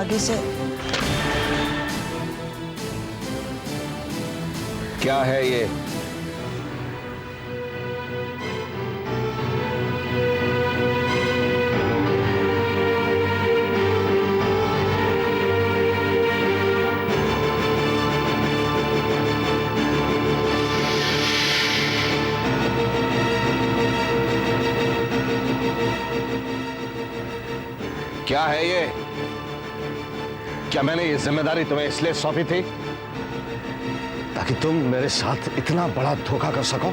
आगे से। क्या है ये? क्या है ये? क्या मैंने ये जिम्मेदारी तुम्हें इसलिए सौंपी थी ताकि तुम मेरे साथ इतना बड़ा धोखा कर सको?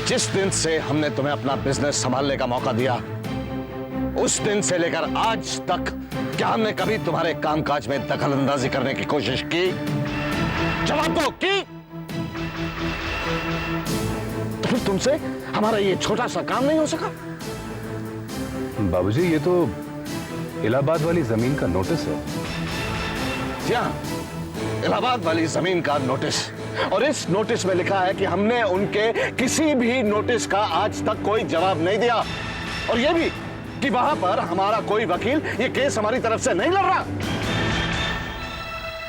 जिस दिन से हमने तुम्हें अपना बिजनेस संभालने का मौका दिया, उस दिन से लेकर आज तक क्या हमने कभी तुम्हारे कामकाज में दखलंदाजी करने की कोशिश की? जवाब दो, की? तो फिर तुमसे हमारा ये छोटा सा काम नहीं हो सका? बाबूजी, ये तो इलाहाबाद वाली जमीन का नोटिस है। क्या? इलाहाबाद वाली जमीन का नोटिस? और इस नोटिस में लिखा है कि हमने उनके किसी भी नोटिस का आज तक कोई जवाब नहीं दिया, और यह भी कि वहां पर हमारा कोई वकील ये केस हमारी तरफ से नहीं लड़ रहा।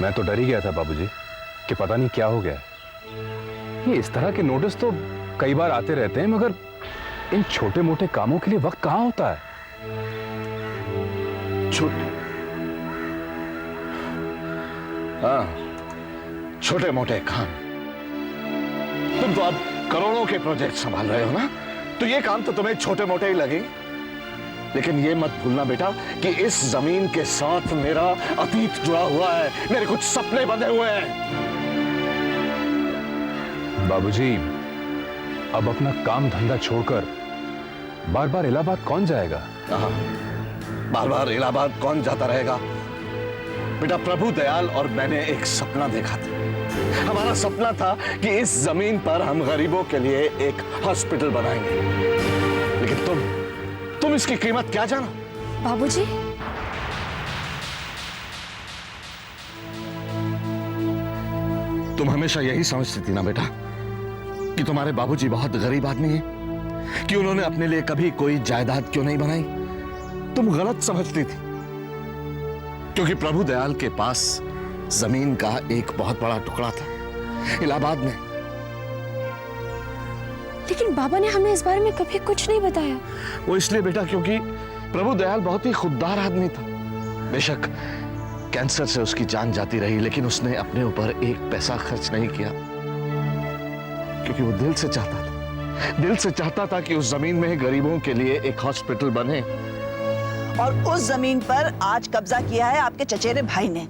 मैं तो डर ही गया था बाबूजी कि पता नहीं क्या हो गया। ये इस तरह के नोटिस तो कई बार आते रहते हैं, मगर इन छोटे मोटे कामों के लिए वक्त कहां होता है? छोटे मोटे काम? तुम तो अब करोड़ों के प्रोजेक्ट संभाल रहे हो ना, तो ये काम तो तुम्हें छोटे मोटे ही लगे। लेकिन ये मत भूलना बेटा कि इस जमीन के साथ मेरा अतीत जुड़ा हुआ है, मेरे कुछ सपने बंधे हुए हैं। बाबूजी, अब अपना काम धंधा छोड़कर बार बार इलाहाबाद कौन जाएगा? बार बार इलाहाबाद कौन जाता रहेगा? बेटा, प्रभु दयाल और मैंने एक सपना देखा था। हमारा सपना था कि इस जमीन पर हम गरीबों के लिए एक हॉस्पिटल बनाएंगे। लेकिन तुम इसकी कीमत क्या जानो? बाबूजी, तुम हमेशा यही समझती थी ना बेटा कि तुम्हारे बाबूजी बहुत गरीब आदमी हैं, कि उन्होंने अपने लिए कभी कोई जायदाद क्यों नहीं बनाई? तुम गलत समझती थी, क्योंकि प्रभु दयाल के पास जमीन का एक बहुत बड़ा टुकड़ा था इलाहाबाद में। लेकिन बाबा ने हमें इस बारे में कभी कुछ नहीं बताया। वो इसलिए बेटा क्योंकि प्रभु दयाल बहुत ही खुददार आदमी था। बेशक कैंसर से उसकी जान जाती रही, लेकिन उसने अपने ऊपर एक पैसा खर्च नहीं किया, क्योंकि वो दिल से चाहता था कि उस जमीन में गरीबों के लिए एक हॉस्पिटल बने। और उस जमीन पर आज कब्जा किया है आपके चचेरे भाई ने,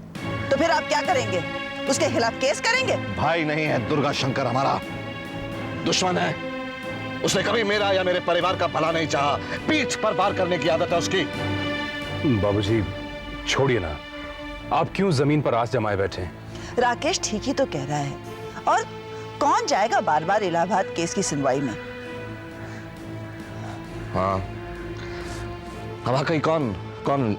तो फिर आप क्या करेंगे? उसके खिलाफ केस करेंगे? भाई नहीं है दुर्गा शंकर, हमारा दुश्मन है। उसने कभी मेरा या मेरे परिवार का भला नहीं चाहा। पीठ पर वार करने की आदत है उसकी। बाबूजी, छोड़िए ना, आप क्यों जमीन पर आस जमाए बैठे हैं? राकेश ठीक ही तो कह रहा है। और कौन जाएगा बार बार इलाहाबाद केस की सुनवाई में? हाँ, अब वाकई कौन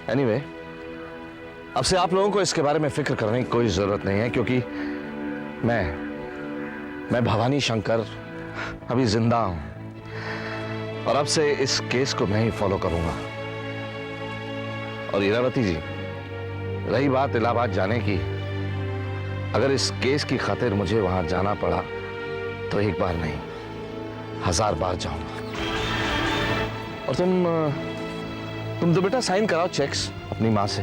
एनीवे, अब से आप लोगों को इसके बारे में फिक्र करने की कोई जरूरत नहीं है, क्योंकि मैं भवानी शंकर अभी जिंदा हूं, और अब से इस केस को मैं ही फॉलो करूंगा। और इरावती जी, रही बात इलाहाबाद जाने की, अगर इस केस की खातिर मुझे वहां जाना पड़ा तो एक बार नहीं, 1000 बार जाऊंगा। और तुम तो बेटा साइन कराओ चेक्स अपनी मां से।